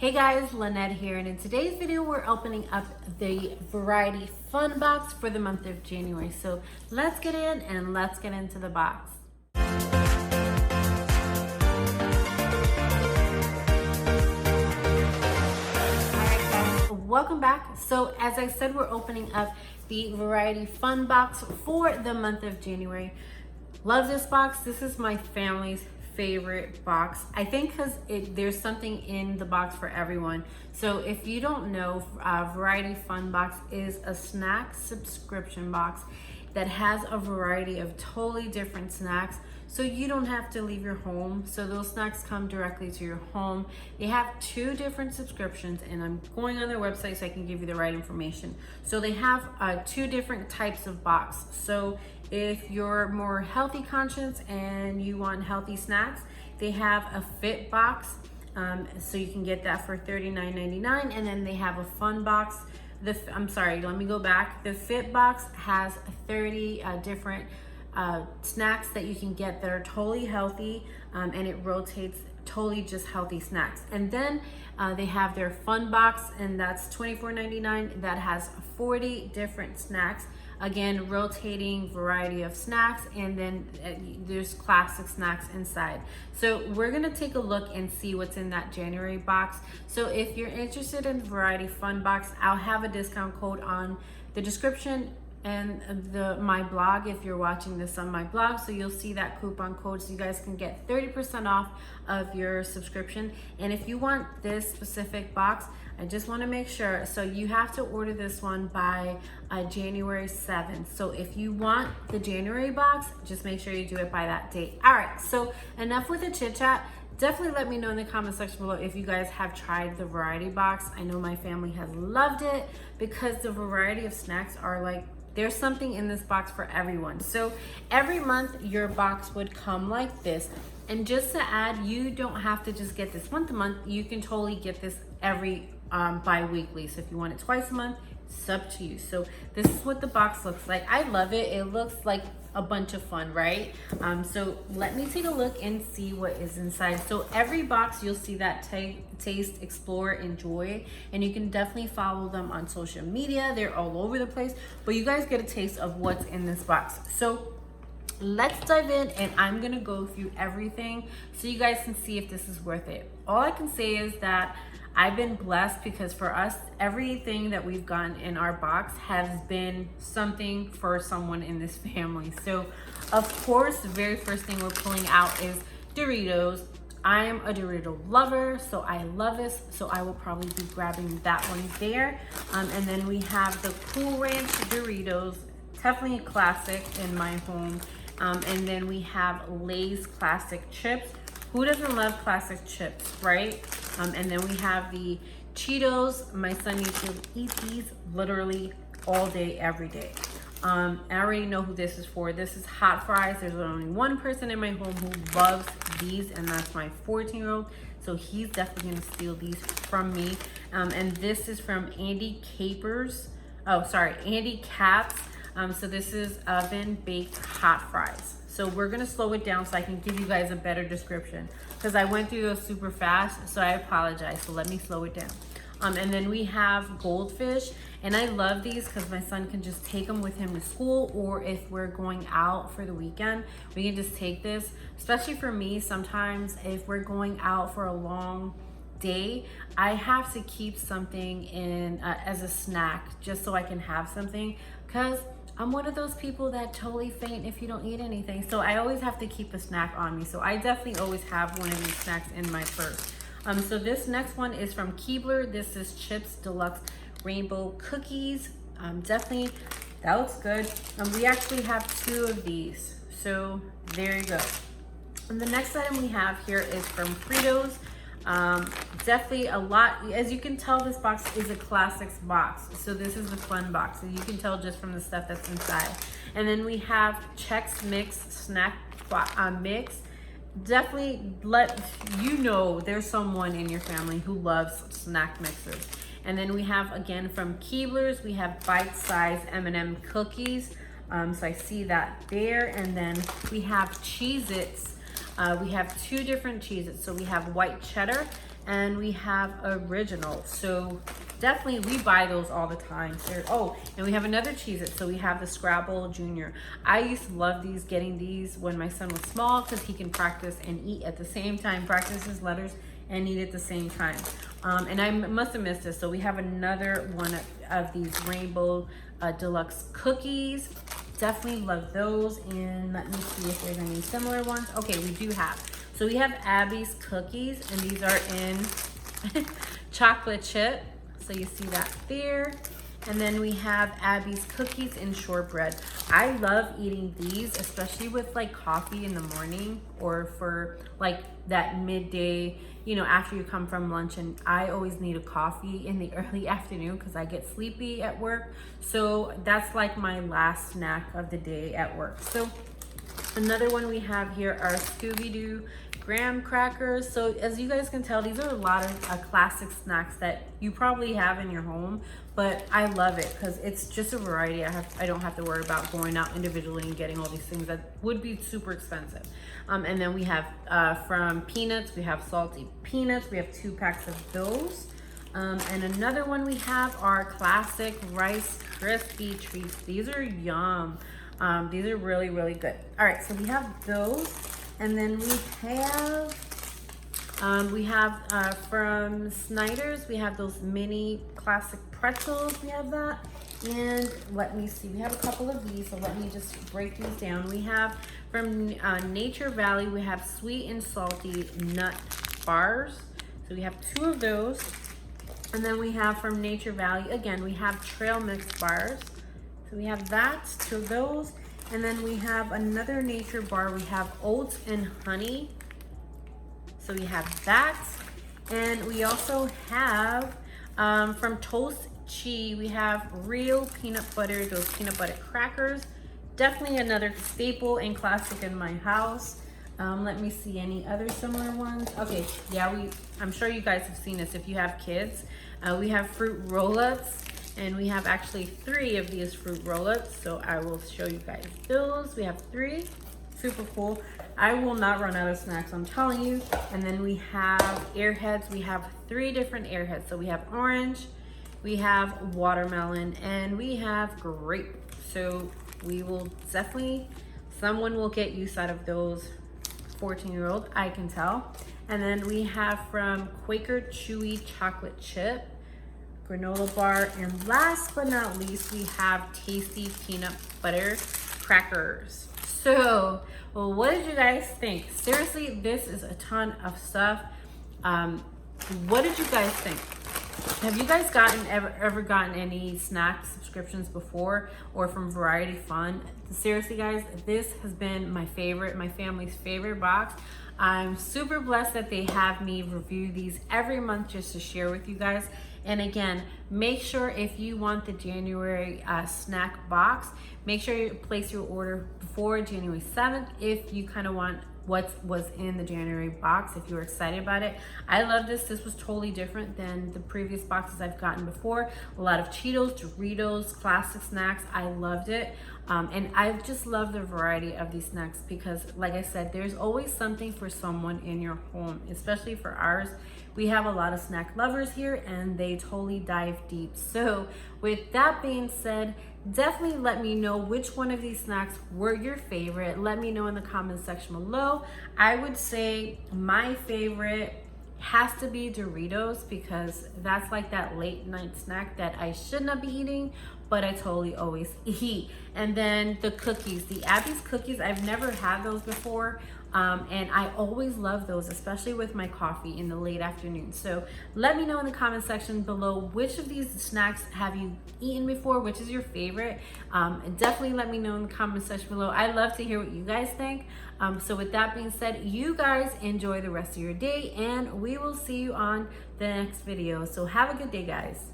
Hey guys, Lynette here, and in today's video we're opening up the Variety Fun Box for the month of January. So let's get in and let's get into the box. Alright guys, welcome back. So as I said, we're opening up the Variety Fun Box for the month of January. Love this box. This is my family's favorite box, I think, because there's something in the box for everyone. So if you don't know, Variety Fun Box is a snack subscription box that has a variety of totally different snacks, so you don't have to leave your home. So those snacks come directly to your home. They have 2 different subscriptions, and I'm going on their website so I can give you the right information. So they have 2 different types of box. So if you're more healthy conscious and you want healthy snacks, they have a fit box, so you can get that for $39.99, and then they have a fun box. I'm sorry, let me go back. The fit box has 30 different snacks that you can get that are totally healthy, and it rotates totally just healthy snacks. And then they have their fun box, and that's $24.99. That has 40 different snacks. Again, rotating variety of snacks, and then there's classic snacks inside. So we're gonna take a look and see what's in that January box. So if you're interested in Variety Fun Box, I'll have a discount code on the description and my blog if you're watching this on my blog. So you'll see that coupon code so you guys can get 30% off of your subscription. And if you want this specific box, I just want to make sure, so you have to order this one by January 7th. So if you want the January box, just make sure you do it by that date. All right, so enough with the chit chat. Definitely let me know in the comment section below if you guys have tried the variety box. I know my family has loved it because the variety of snacks are like, there's something in this box for everyone. So every month your box would come like this. And just to add, you don't have to just get this once a month. You can totally get this every bi-weekly. So if you want it twice a month, it's up to you. So this is what the box looks like. I love it. It looks like a bunch of fun, right? So let me take a look and see what is inside. So every box you'll see that taste, explore, enjoy, and you can definitely follow them on social media. They're all over the place, but you guys get a taste of what's in this box. So let's dive in, and I'm gonna go through everything so you guys can see if this is worth it. All I can say is that I've been blessed because for us, everything that we've gotten in our box has been something for someone in this family. So of course, the very first thing we're pulling out is Doritos. I am a Dorito lover, so I love this. So I will probably be grabbing that one there. And then we have the Cool Ranch Doritos, definitely a classic in my home. And then we have Lay's classic chips. Who doesn't love classic chips, right? And then we have the Cheetos. My son used to eat these literally all day, every day. I already know who this is for. This is hot fries. There's only one person in my home who loves these, and that's my 14-year-old. So he's definitely gonna steal these from me. And this is from Andy Capp's. So this is oven baked hot fries. So we're gonna slow it down so I can give you guys a better description because I went through those super fast, so I apologize. So let me slow it down. And then we have Goldfish, and I love these because my son can just take them with him to school, or if we're going out for the weekend, we can just take this. Especially for me, sometimes if we're going out for a long day, I have to keep something in as a snack just so I can have something, because I'm one of those people that totally faint if you don't eat anything. So I always have to keep a snack on me. So I definitely always have one of these snacks in my purse. So this next one is from Keebler. This is Chips Deluxe Rainbow Cookies. Definitely, that looks good. We actually have 2 of these. So there you go. And the next item we have here is from Fritos. Definitely a lot. As you can tell, this box is a classics box. So this is the fun box, and you can tell just from the stuff that's inside. And then we have Chex Mix Snack Mix. Definitely let you know there's someone in your family who loves snack mixes. And then we have, again, from Keebler's, we have bite-sized M&M cookies. So I see that there. And then we have Cheez-Its. We have 2 different Cheez-Its. So we have white cheddar and we have original. So definitely we buy those all the time. Oh, and we have another Cheez-It. So we have the Scrabble Junior. I used to love these, getting these when my son was small, because he can practice and eat at the same time, practice his letters and eat at the same time. And I must have missed this. So we have another one of these Rainbow Deluxe cookies. Definitely love those. And let me see if there's any similar ones. Okay, we do have. So we have Abby's cookies, and these are in chocolate chip. So you see that there. And then we have Abby's cookies in shortbread. I love eating these, especially with like coffee in the morning, or for like that midday, you know, after you come from lunch. And I always need a coffee in the early afternoon because I get sleepy at work. So that's like my last snack of the day at work. So another one we have here are Scooby-Doo graham crackers. So as you guys can tell, these are a lot of classic snacks that you probably have in your home, but I love it because it's just a variety. I don't have to worry about going out individually and getting all these things that would be super expensive. And then we have from peanuts, we have salty peanuts. We have 2 packs of those. And another one we have are classic Rice Krispie treats. These are yum. These are really, really good. All right, so we have those. And then we have from Snyder's, we have those mini classic pretzels. We have that. And let me see, we have a couple of these, so let me just break these down. We have from Nature Valley, we have sweet and salty nut bars. So we have 2 of those. And then we have from Nature Valley, again, we have trail mix bars. So we have that, 2 of those. And then we have another nature bar. We have oats and honey. So we have that. And we also have from Toast Chi, we have real peanut butter, those peanut butter crackers. Definitely another staple and classic in my house. Let me see any other similar ones. Okay, yeah, I'm sure you guys have seen this if you have kids. We have fruit roll-ups. And we have actually 3 of these fruit roll-ups, so I will show you guys those. We have 3, super cool. I will not run out of snacks, I'm telling you. And then we have Airheads. We have 3 different Airheads. So we have orange, we have watermelon, and we have grape. So we will definitely, someone will get use out of those, 14-year-old, I can tell. And then we have from Quaker Chewy chocolate chip, granola bar, and last but not least, we have tasty peanut butter crackers. So, well, what did you guys think? Seriously, this is a ton of stuff. What did you guys think? Have you guys ever gotten any snack subscriptions before, or from Variety Fun? Seriously, guys, this has been my favorite, my family's favorite box. I'm super blessed that they have me review these every month just to share with you guys. And again, make sure if you want the January snack box, make sure you place your order before January 7th if you kind of want what was in the January box, if you're excited about it. I love this. This was totally different than the previous boxes I've gotten before. A lot of Cheetos, Doritos, classic snacks. I loved it. And I just love the variety of these snacks because, like I said, there's always something for someone in your home, especially for ours. We have a lot of snack lovers here and they totally dive deep. So with that being said, definitely let me know which one of these snacks were your favorite. Let me know in the comment section below. I would say my favorite has to be Doritos because that's like that late night snack that I should not be eating, but I totally always eat. And then the cookies, the Abby's cookies, I've never had those before. And I always love those, especially with my coffee in the late afternoon. So let me know in the comment section below which of these snacks have you eaten before, which is your favorite. And definitely let me know in the comment section below. I love to hear what you guys think. So with that being said, you guys enjoy the rest of your day and we will see you on the next video. So have a good day, guys.